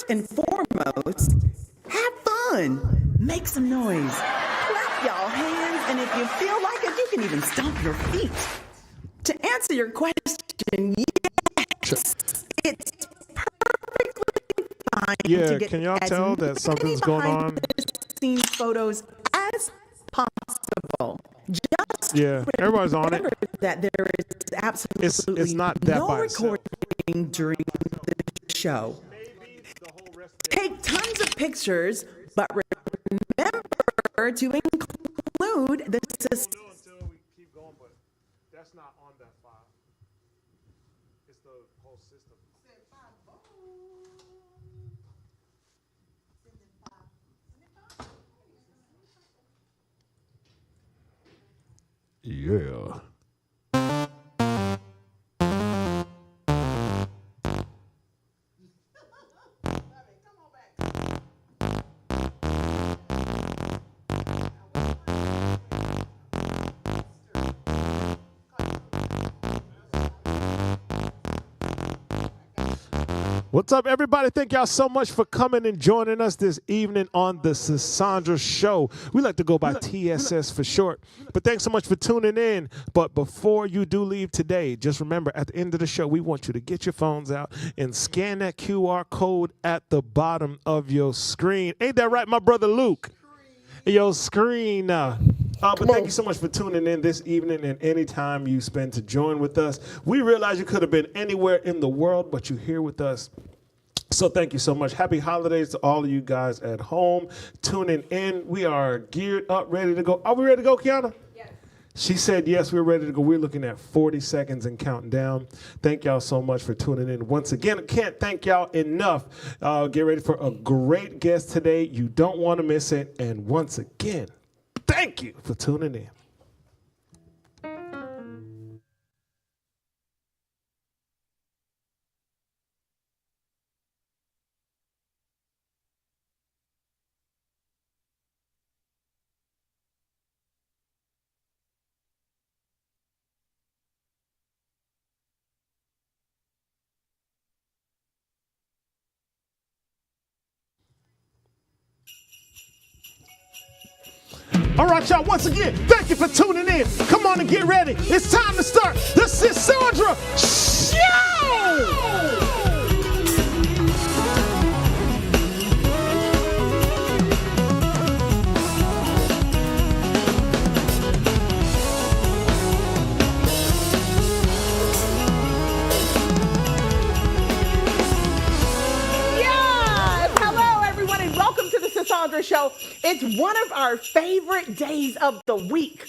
and foremost, have fun. Make some noise. Clap y'all hands, and if you feel like it, you can even stomp your feet. To answer your question, yes, it's perfectly fine to get can y'all tell that something's going on? Behind-the-scenes photos as possible. Just everybody's on it. That there is absolutely it's not that no by itself. recording during the show. Take tons of pictures, but remember to include the Until we keep going, but that's not on that file. It's the whole system. Yeah. What's up, everybody? Thank y'all so much for coming and joining us this evening on the Sandra Show. We like to go by TSS for short, but thanks so much for tuning in. But before you do leave today, just remember, at the end of the show, we want you to get your phones out and scan that QR code at the bottom of your screen. Ain't that right, my brother Luke? Your screen. But thank you so much for tuning in this evening and any time you spend to join with us. We realize you could have been anywhere in the world, but you're here with us. So thank you so much. Happy holidays to all of you guys at home tuning in. We are geared up, ready to go. Are we ready to go, Kiana? Yes. She said yes, we're ready to go. We're looking at 40 seconds and counting down. Thank y'all so much for tuning in. Once again, I can't thank y'all enough. Get ready for a great guest today. You don't want to miss it. And once again, thank you for tuning in. All right, y'all, once again, thank you for tuning in. Come on and get ready. It's time to start the Sandra Show! Sandra Show. It's one of our favorite days of the week.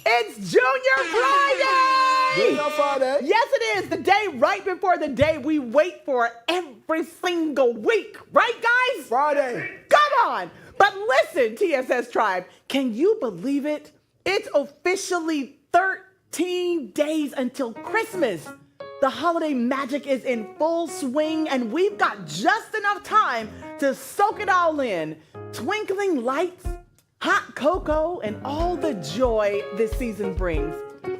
It's Junior Friday! Junior Friday? Yes, it is. The day right before the day we wait for every single week. Right, guys? Friday. Come on. But listen, TSS Tribe, can you believe it? It's officially 13 days until Christmas. The holiday magic is in full swing, and we've got just enough time to soak it all in. Twinkling lights, hot cocoa, and all the joy this season brings.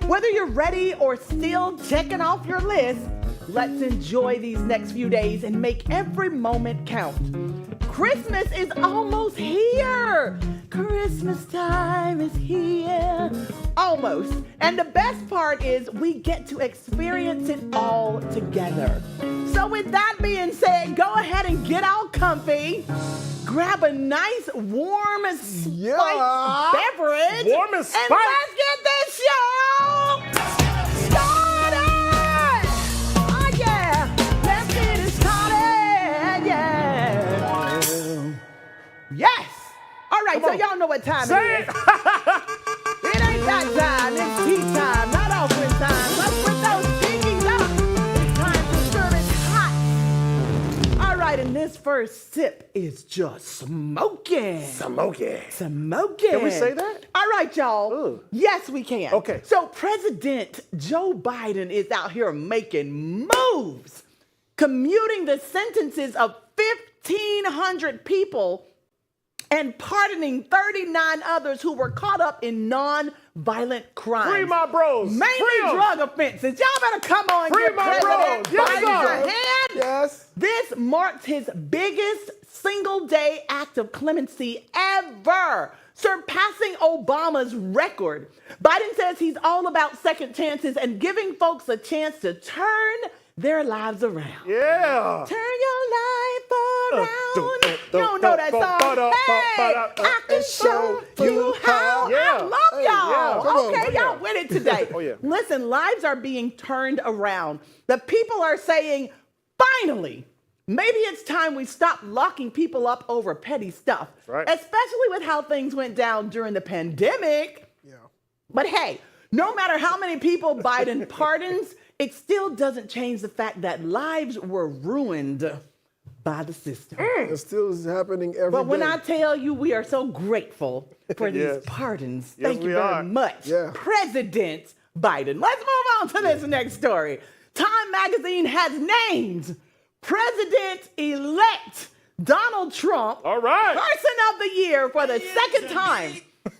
Whether you're ready or still checking off your list, let's enjoy these next few days and make every moment count. Christmas is almost here. Christmas time is here. Almost. And the best part is we get to experience it all together. So with that being said, go ahead and get all comfy. Grab a nice warm spiced beverage. Warm and spiced. And let's get this show started. Oh yeah. Let's get it started. Yeah. Yes. All right, so y'all know what time it is. It ain't that time. It's tea time, not offering time. Let's put those pinkies up. It's time to serve it hot. All right, and this first sip is just smoking. Smoking. Smoking. Can we say that? All right, y'all. Ooh. Yes, we can. Okay. So President Joe Biden is out here making moves, commuting the sentences of 1,500 people and pardoning 39 others who were caught up in non violent crimes. Free my bros. Mainly Free 'em. drug offenses. Y'all better come on. Free give my President bros. Yes, Biden sir. a hand. Yes. This marks his biggest single-day act of clemency ever, surpassing Obama's record. Biden says he's all about second chances and giving folks a chance to turn their lives around. Yeah. Turn your life around. You don't know that song? Hey, I can show you how. Yeah. I love Hey, y'all. yeah. Come on, Okay, yeah. y'all with it today. Oh, yeah. Listen, lives are being turned around. The people are saying, finally, maybe it's time we stop locking people up over petty stuff, right. especially with how things went down during the pandemic. Yeah. But hey, no matter how many people Biden pardons, it still doesn't change the fact that lives were ruined by the system. It still is happening every day. But when I tell you we are so grateful for these Yes. pardons, Yes, thank you we very are. much, Yeah. President Biden. Let's move on to this next story. Time magazine has named President-elect Donald Trump All right. Person of the Year for the second time.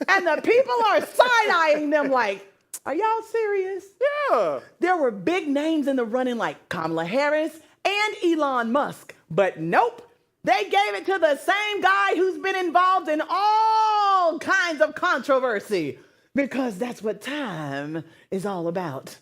And the people are side-eyeing them like, are y'all serious? Yeah. There were big names in the running like Kamala Harris and Elon Musk. But nope, they gave it to the same guy who's been involved in all kinds of controversy because that's what time is all about.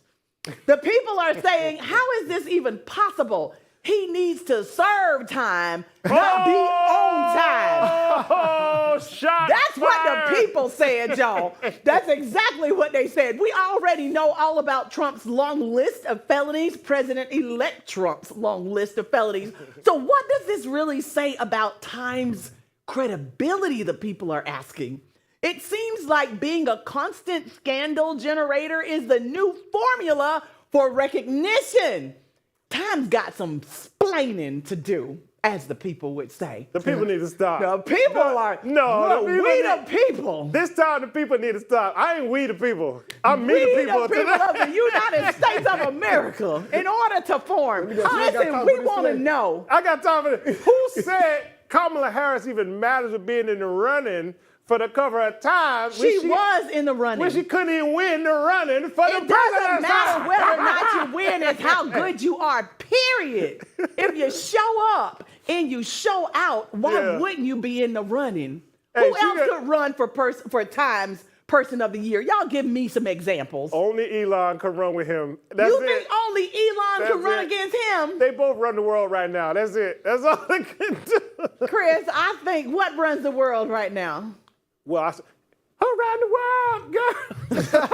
The people are saying, how is this even possible? He needs to serve time, not be on time. Oh, shot That's what fired. the people said, y'all. That's exactly what they said. We already know all about Trump's long list of felonies, President-elect Trump's long list of felonies. So what does this really say about Time's credibility, the people are asking? It seems like being a constant scandal generator is the new formula for recognition. Time's got some splaining to do, as the people would say. The people need to stop. The people are. No, look, the people we need- the people. This time the people need to stop. I ain't we the people. I'm me We the people the people today. of the United States of America. In order to form, got time listen, for we this want to today. know. I got time for this. Who said Kamala Harris even matters with being in the running for the cover of Time? She was in the running. When she couldn't even win the running for the It doesn't president. matter whether or not you win, it's how good you are, period. If you show up and you show out, why Yeah. wouldn't you be in the running? Hey, Who she else got- could run for Time's Person of the Year? Y'all give me some examples. Only Elon can run with him. That's You it. think only Elon That's can run it. against him? They both run the world right now. That's it. That's all they can do. Chris, I think what runs the world right now? Well, I said, around the world, girl.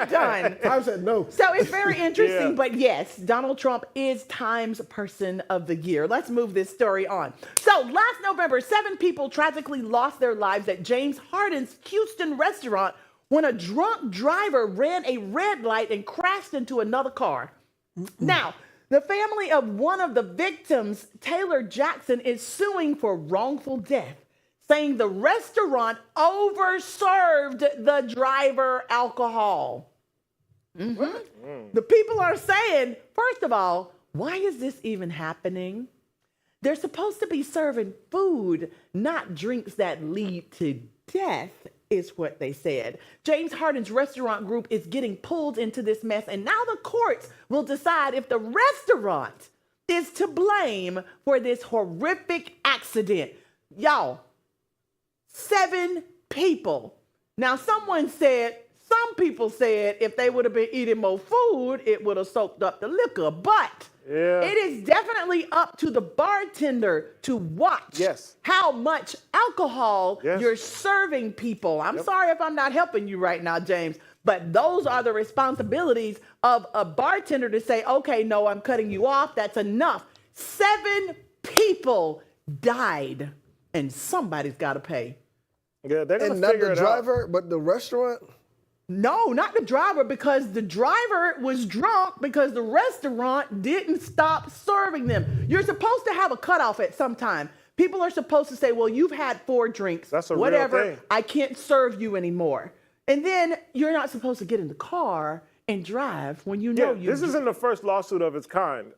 Done. Time said no. So it's very interesting, Yeah. but yes, Donald Trump is Time's Person of the Year. Let's move this story on. So last November, 7 people tragically lost their lives at James Harden's Houston restaurant when a drunk driver ran a red light and crashed into another car. Now, the family of one of the victims, Taylor Jackson, is suing for wrongful death, saying the restaurant overserved the driver alcohol. The people are saying, first of all, why is this even happening? They're supposed to be serving food, not drinks that lead to death, is what they said. James Harden's restaurant group is getting pulled into this mess, and now the courts will decide if the restaurant is to blame for this horrific accident. Y'all, 7 people. Now, some people said if they would have been eating more food, it would have soaked up the liquor. But Yeah. it is definitely up to the bartender to watch Yes. how much alcohol Yes. you're serving people. I'm sorry if I'm not helping you right now, James, but those are the responsibilities of a bartender to say, okay, no, I'm cutting you off. That's enough. 7 people died, and somebody's got to pay. Yeah, they're gonna And not figure the it driver, but the restaurant. No, not the driver, because the driver was drunk because the restaurant didn't stop serving them. You're supposed to have a cutoff at some time. People are supposed to say, well, you've had 4 drinks. That's a real whatever. thing. I can't serve you anymore. And then you're not supposed to get in the car and drive when you know Yeah, this isn't the first lawsuit of its kind.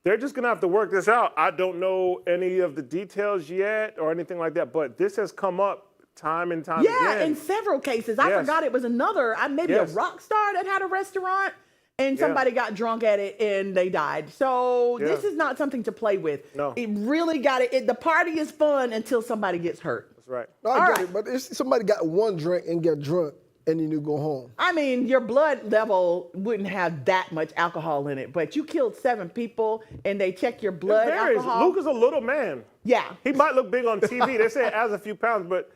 They're just gonna have to work this out. I don't know any of the details yet or anything like that, but this has come up time and time Yeah, again. in several cases. I Yes. forgot it was another, maybe Yes. a rock star that had a restaurant, and somebody got drunk at it and they died. So this is not something to play with. No. It really got it. The party is fun until somebody gets hurt. That's right. No, I All get right. it, but if somebody got one drink and get drunk and then you go home. I mean, your blood level wouldn't have that much alcohol in it, but you killed 7 people and they check your blood It varies. alcohol. Luke is a little man. Yeah. He might look big on TV. They say it adds a few pounds, but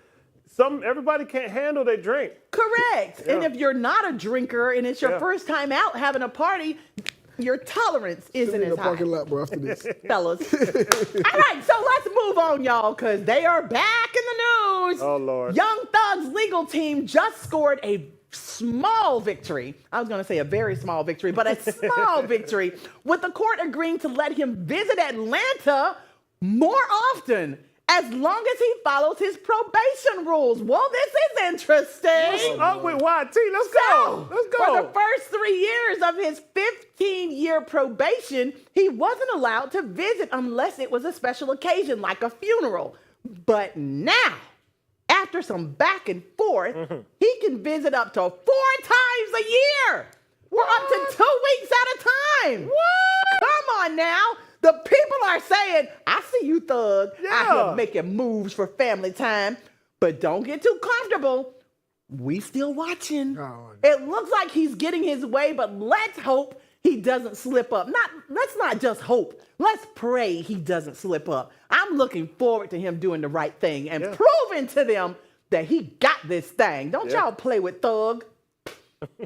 everybody can't handle their drink. Correct. And Yeah. if you're not a drinker and it's your Yeah. first time out having a party, your tolerance isn't In the as high. parking lot, bro, after this. Fellas. All right, so let's move on, y'all, because they are back in the news. Oh, Lord. Young Thug's legal team just scored a small victory. I was going to say a very small victory, but a small victory, with the court agreeing to let him visit Atlanta more often, as long as he follows his probation rules. Well, this is interesting. What's up with YT? Let's So, go. Let's go. for the first 3 years of his 15-year probation, he wasn't allowed to visit unless it was a special occasion, like a funeral. But now, after some back and forth, he can visit up to 4 times a year. We're up to 2 weeks at a time. What? Come on now. The people are saying, I see you, Thug. I Yeah. here making moves for family time. But don't get too comfortable. We still watching. Oh. It looks like he's getting his way, but let's hope he doesn't slip up. Let's not just hope. Let's pray he doesn't slip up. I'm looking forward to him doing the right thing and proving to them that he got this thing. Don't y'all play with Thug.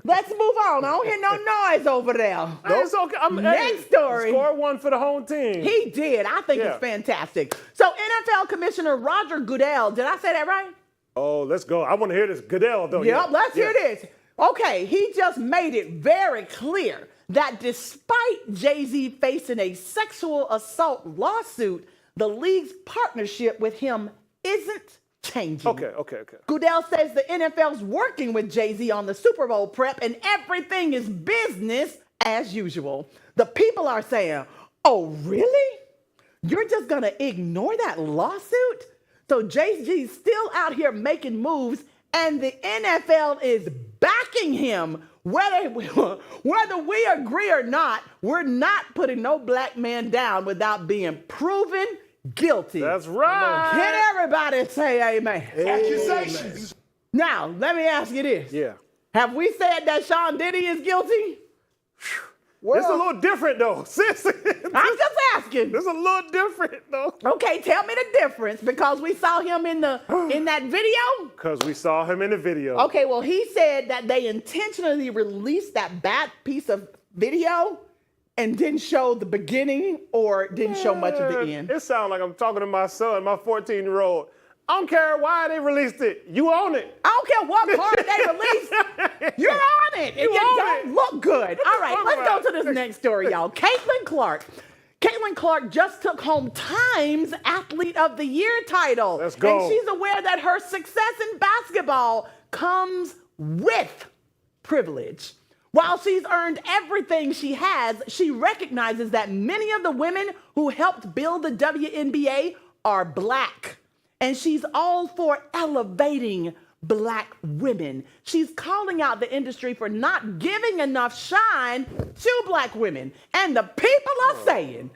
Let's move on. I don't hear no noise over there. Hey, it's okay. Next story. Score 1 for the home team. He did. I think Yeah. it's fantastic. So NFL Commissioner Roger Goodell, did I say that right? Oh, let's go. I want to hear this. Goodell, though. Yep, let's hear this. Okay, he just made it very clear that despite Jay-Z facing a sexual assault lawsuit, the league's partnership with him isn't changing. Okay. Goodell says the NFL's working with Jay-Z on the Super Bowl prep and everything is business as usual. The people are saying, oh, really? You're just going to ignore that lawsuit? So Jay-Z's still out here making moves and the NFL is backing him. Whether we agree or not, we're not putting no black man down without being proven guilty. That's right. Can everybody say amen? Accusations. Now, let me ask you this. Yeah. Have we said that Sean Diddy is guilty? Well, It's a little different, though. Sis. I'm just asking. It's a little different, though. Okay, tell me the difference because we saw him in that video. Because we saw him in the video. Okay, well, he said that they intentionally released that bad piece of video and didn't show the beginning or didn't show much of the end. It sounds like I'm talking to my son, my 14-year-old. I don't care why they released it. You own it. I don't care what part they released. You're on it. And you own don't it. look good. All right, fuck let's go about to this next story, y'all. Caitlyn Clark. Caitlyn Clark just took home Time's Athlete of the Year title. Let's go. And she's aware that her success in basketball comes with privilege. While she's earned everything she has, she recognizes that many of the women who helped build the WNBA are black. And she's all for elevating black women. She's calling out the industry for not giving enough shine to black women. And the people are saying,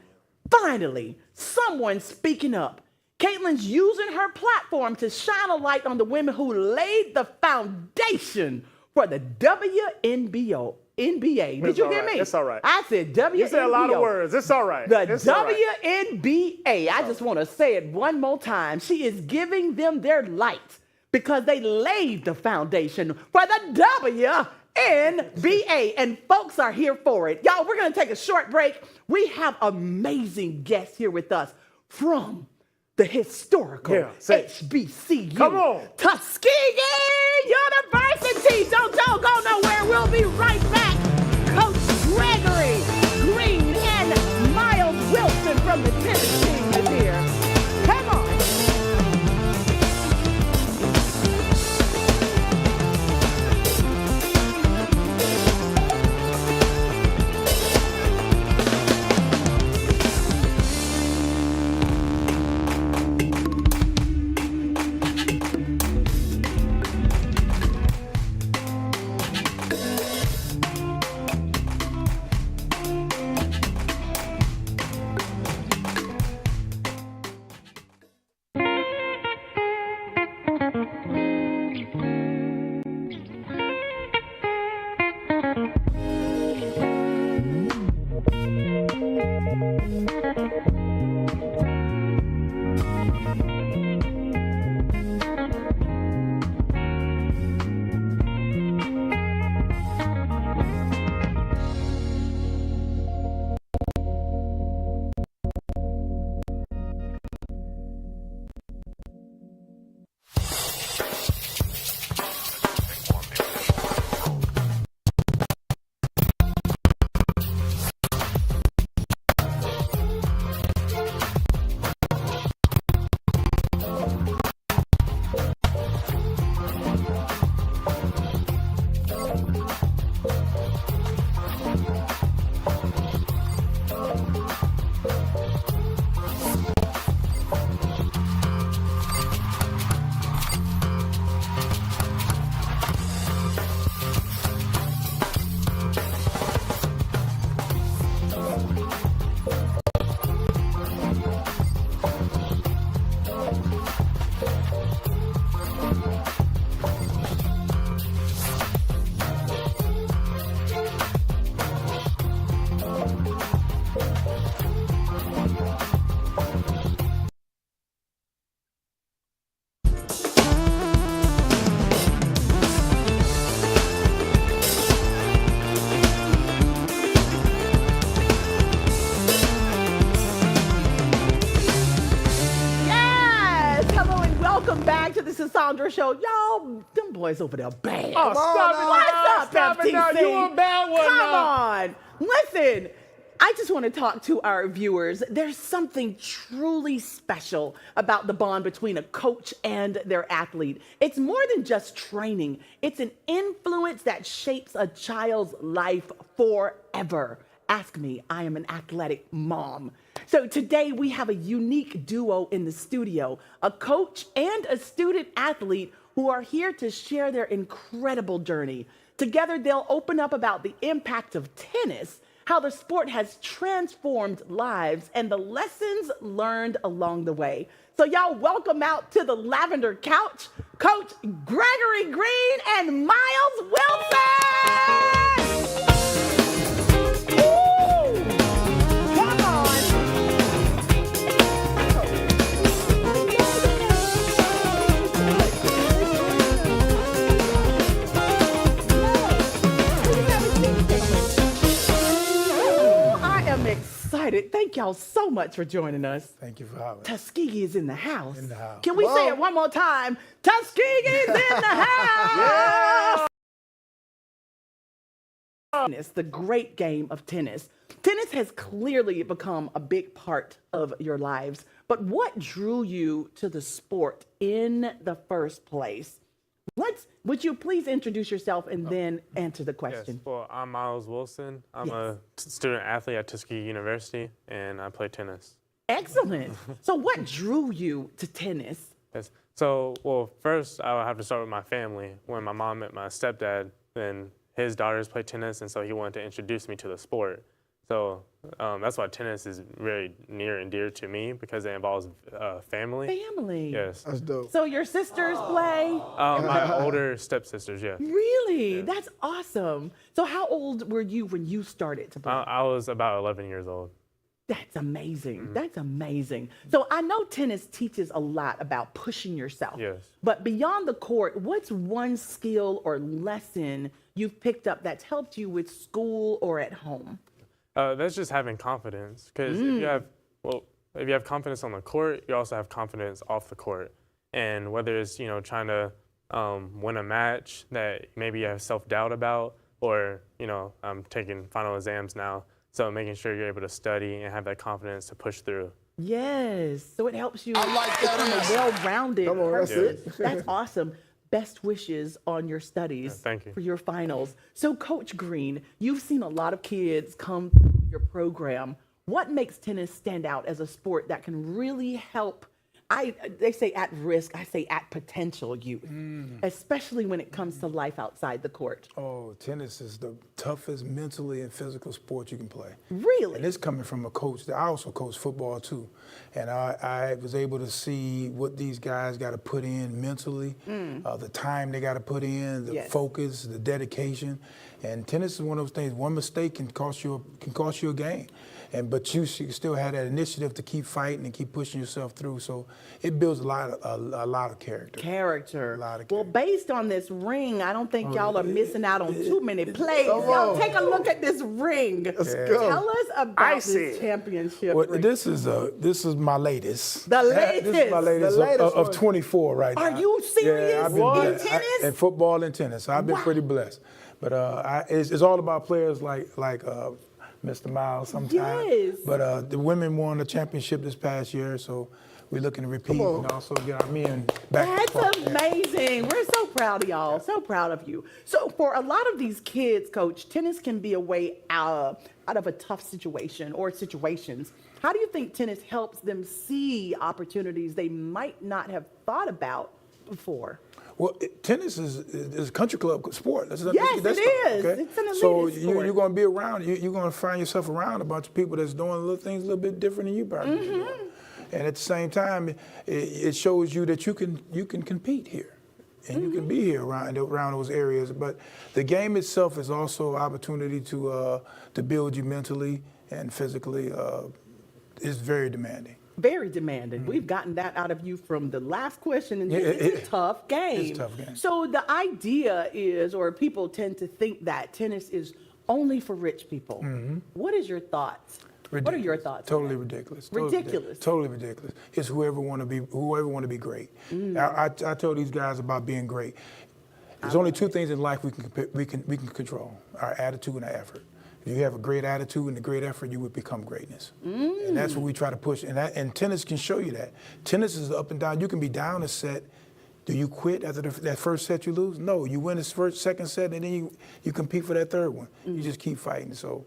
finally, someone's speaking up. Caitlyn's using her platform to shine a light on the women who laid the foundation for the WNBA. NBA. Did It's you all hear right. me? It's all right. I said WNBA. You said a lot of words. It's all right. The It's all right. WNBA, I just want to say it one more time. She is giving them their light because they laid the foundation for the WNBA. And folks are here for it. Y'all, we're going to take a short break. We have amazing guests here with us from the historical HBCU. Come on. Tuskegee University. Don't go nowhere. We'll be right back. Coach Gregory Green and Miles Wilson from the tennis team is here. Come on. back to the Cassandra Show. Y'all, them boys over there bad. Oh, stop it! What's up, Stop it now. FTC? You a bad one Come now. on. Listen, I just want to talk to our viewers. There's something truly special about the bond between a coach and their athlete. It's more than just training. It's an influence that shapes a child's life forever. Ask me, I am an athletic mom. So today we have a unique duo in the studio, a coach and a student athlete who are here to share their incredible journey. Together, they'll open up about the impact of tennis, how the sport has transformed lives, and the lessons learned along the way. So y'all welcome out to the Lavender Couch, Coach Gregory Green and Miles Wilson! Woo! Come on! I am excited. Thank y'all so much for joining us. Thank you for having me. Tuskegee is in the house. In the house. Can we say it one more time? Tuskegee's in the house. Tennis, the great game of tennis. Tennis has clearly become a big part of your lives. But what drew you to the sport in the first place? Would you please introduce yourself and then answer the question? Yes, well, I'm Miles Wilson. I'm a student athlete at Tuskegee University, and I play tennis. Excellent. So what drew you to tennis? Yes. So, well, first I would have to start with my family. When my mom met my stepdad, then his daughters play tennis, and so he wanted to introduce me to the sport. So that's why tennis is very near and dear to me, because it involves family. Family. Yes. That's dope. So your sisters play? My older stepsisters, yes. Really? Yeah. That's awesome. So how old were you when you started to play? I was about 11 years old. That's amazing. That's amazing. So I know tennis teaches a lot about pushing yourself. Yes. But beyond the court, what's one skill or lesson you've picked up that's helped you with school or at home? That's just having confidence, because if you have confidence on the court, you also have confidence off the court. And whether it's trying to win a match that maybe you have self-doubt about, or I'm taking final exams now, so making sure you're able to study and have that confidence to push through. Yes. So it helps you I like that become answer. a well-rounded Come on, that's person. it. That's awesome. Best wishes on your studies thank you. for your finals. So Coach Green, you've seen a lot of kids come through your program. What makes tennis stand out as a sport that can really help, they say at risk, I say at potential youth, especially when it comes to life outside the court? Oh, tennis is the toughest mentally and physical sport you can play. Really? And this coming from a coach. I also coach football too. And I was able to see what these guys got to put in mentally, the time they got to put in, the focus, the dedication. And tennis is one of those things, one mistake can cost you a game. But you still have that initiative to keep fighting and keep pushing yourself through. So it builds a lot of character. Character. A lot of Well, character. based on this ring, I don't think y'all are missing out on too many plays. Y'all take a look at this ring. Let's go. Tell us about this championship Well, ring. this is my latest. The This is my latest. latest, The of latest 24 right now. Are you serious? Yeah, I've been In blessed. tennis? In football and tennis. So I've been pretty blessed. But it's all about players like Mr. Miles sometimes. Yes. But the women won the championship this past year, so we're looking to repeat and also get our men back. That's amazing. We're so proud of y'all. So proud of you. So for a lot of these kids, Coach, tennis can be a way out of a tough situation or situations. How do you think tennis helps them see opportunities they might not have thought about before? Well, tennis is a country club sport. Yes, it is. Okay? It's an elitist so sport. you're going to be around. You're going to find yourself around a bunch of people that's doing little things a little bit different than you probably do. And at the same time, it shows you that you can compete here, and you can be here around those areas. But the game itself is also an opportunity to build you mentally and physically. It's very demanding. Very demanding. We've gotten that out of you from the last question, and it's a tough game. It's a tough game. So the idea is, or people tend to think that tennis is only for rich people. What is your thoughts? What are your thoughts? Totally ridiculous. Ridiculous. Totally ridiculous. It's whoever want to be great. I told these guys about being great. There's only two things in life we can control: our attitude and our effort. If you have a great attitude and a great effort, you would become greatness. And that's what we try to push. And tennis can show you that. Tennis is up and down. You can be down a set. Do you quit after that first set you lose? No, you win the second set, and then you compete for that third one. You just keep fighting. So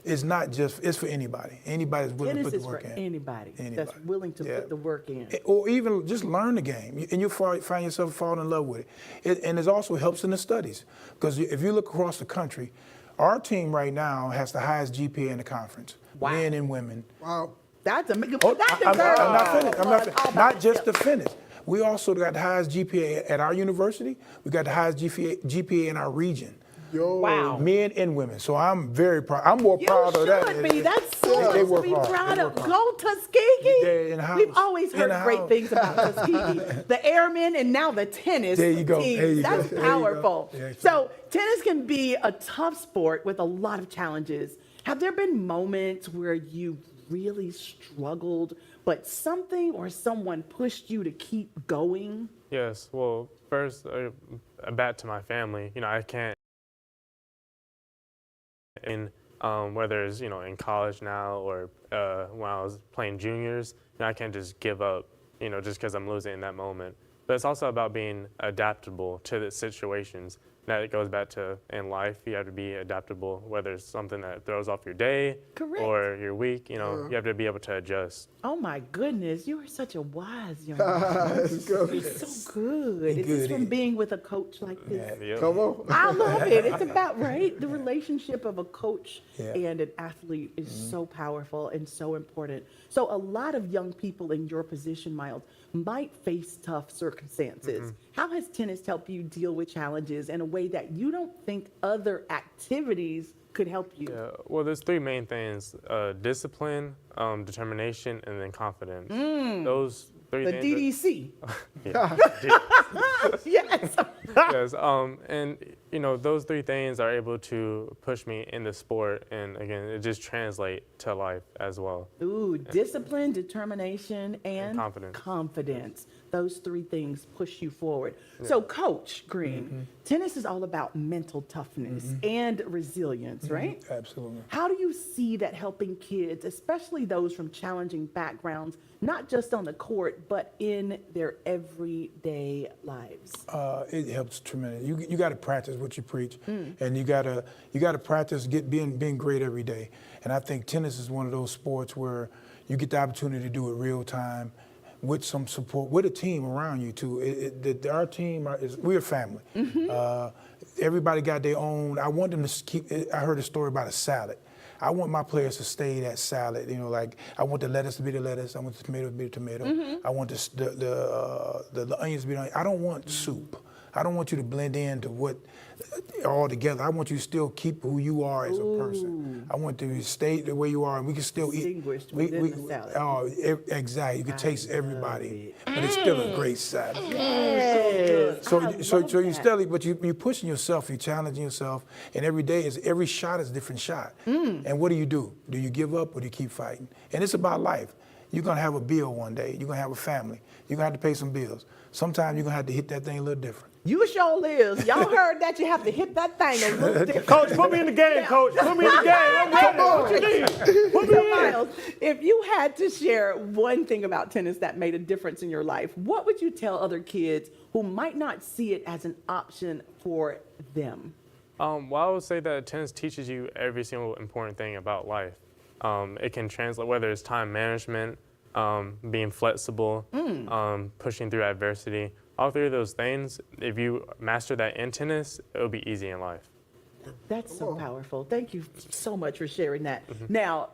it's not just, it's for anybody. Anybody that's willing to put the work in. Anybody that's willing to put the work in. Or even just learn the game, and you'll find yourself falling in love with it. And it also helps in the studies. Because if you look across the country, our team right now has the highest GPA in the conference, men and women. Wow. That's I'm not finished. Not just the finish. We also got the highest GPA at our university. We got the highest GPA in our region. Wow. Men and women. So I'm very proud. I'm more proud of that. You should be. That's so much to be proud of. Go Tuskegee. We've always heard great things about Tuskegee. The airmen and now the tennis There you go. teams. There you That's go. powerful. Yeah, So tennis can be a tough sport with a lot of challenges. Have there been moments where you really struggled, but something or someone pushed you to keep going? Yes. Well, first, back to my family. I can't. Whether it's in college now or when I was playing juniors, I can't just give up, just because I'm losing in that moment. But it's also about being adaptable to the situations. That it goes back to in life, you have to be adaptable, whether it's something that throws off your day or your week, you have to be able to adjust. Oh my goodness, you are such a wise young man. You're so good. Is this from being with a coach like this? Yeah. Come on. I love it. It's about, right? The relationship of a coach and an athlete is so powerful and so important. So a lot of young people in your position, Miles, might face tough circumstances. How has tennis helped you deal with challenges in a way that you don't think other activities could help you? Yeah, well, there's three main things: discipline, determination, and then confidence. Those three The things. DDC. Yes. Yes. And those three things are able to push me in the sport, and again, it just translates to life as well. Ooh, discipline, determination, and confidence. Those three things push you forward. Yeah. So, Coach Green, tennis is all about mental toughness and resilience, right? Absolutely. How do you see that helping kids, especially those from challenging backgrounds, not just on the court, but in their everyday lives? It helps tremendously. You got to practice what you preach, and you got to practice being great every day. And I think tennis is one of those sports where you get the opportunity to do it real time, with some support, with a team around you too. Our team we're a family. Everybody got their own. I want them to keep. I heard a story about a salad. I want my players to stay that salad. Like I want the lettuce to be the lettuce. I want the tomato to be the tomato. I want the onions to be the onion. I don't want soup. I don't want you to blend into what all together. I want you to still keep who you are as a person. I want you to stay the way you are, and we can still eat. Within the salad. Oh, exactly. You can taste everybody, but it's still a great salad. Yes. So you still, but you're pushing yourself, you're challenging yourself, and every shot is a different shot. And what do? Do you give up or do you keep fighting? And it's about life. You're gonna have a bill one day. You're gonna have a family. You're gonna have to pay some bills. Sometimes you're gonna have to hit that thing a little different. You sure is. Y'all heard that? You have to hit that thing a little different. Coach, put me in the game, Coach. Put me in the game. I'm ready. What you need? Put me in. Miles, if you had to share one thing about tennis that made a difference in your life, what would you tell other kids who might not see it as an option for them? Well, I would say that tennis teaches you every single important thing about life. It can translate, whether it's time management, being flexible, pushing through adversity. All three of those things, if you master that in tennis, it'll be easy in life. That's so powerful. Thank you so much for sharing that. Now,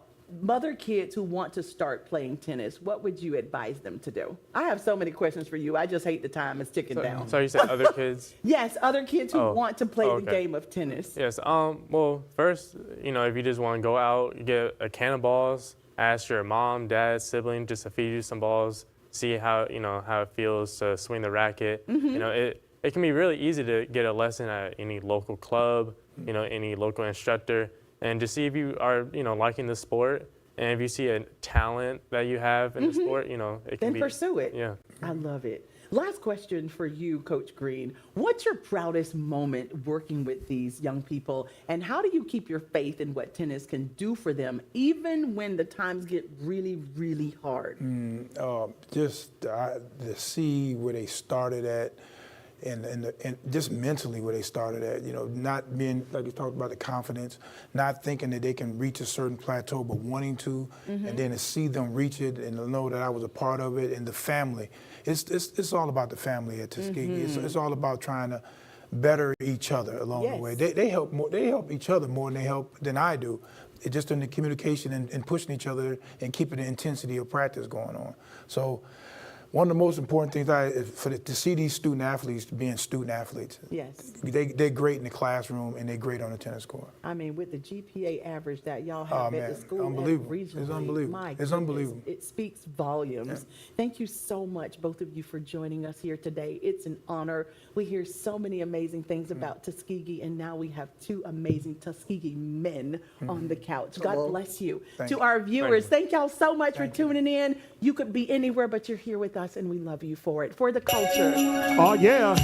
other kids who want to start playing tennis, what would you advise them to do? I have so many questions for you. I just hate the time. It's ticking down. So you said other kids? Yes, other kids who want to play the game of tennis. Yes. Well, first, if you just want to go out, you get a can of balls, ask your mom, dad, sibling just to feed you some balls, see how how it feels to swing the racket. It can be really easy to get a lesson at any local club, any local instructor, and to see if you are liking the sport And if you see a talent that you have in the sport, you know, it can Then pursue it. Yeah. I love it. Last question for you, Coach Green. What's your proudest moment working with these young people, and how do you keep your faith in what tennis can do for them, even when the times get really, really hard? Just to see where they started at, and just mentally where they started at, you know, not being, like you talked about, the confidence, not thinking that they can reach a certain plateau, but wanting to, and then to see them reach it and to know that I was a part of it, and the family. It's all about the family at Tuskegee. It's all about trying to better each other along the way. They help each other more than I do. It's just in the communication and pushing each other and keeping the intensity of practice going on. So one of the most important things to see these student athletes being student athletes. Yes. They're great in the classroom and they're great on the tennis court. I mean, with the GPA average that y'all have at the school unbelievable. and regionally, It's unbelievable. my It's goodness, unbelievable. It speaks volumes. Thank you so much, both of you, for joining us here today. It's an honor. We hear so many amazing things about Tuskegee, and now we have two amazing Tuskegee men on the couch. God bless you. To our viewers, thank y'all so much for tuning in. You could be anywhere, but you're here with us, and we love you for it, for the culture. Oh, yeah.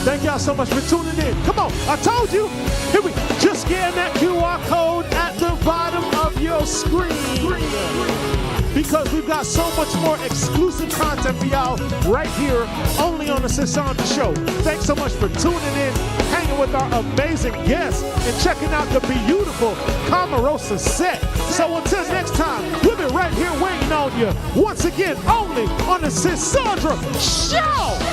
Thank y'all so much for tuning in. Come on, I told you. Here we just scan that QR code at the bottom of your screen. Because we've got so much more exclusive content for y'all right here, only on the Cassandra Show. Thanks so much for tuning in, hanging with our amazing guests, and checking out the beautiful Camarosa set. So until next time, we'll be right here waiting on you. Once again, only on the Cassandra Show.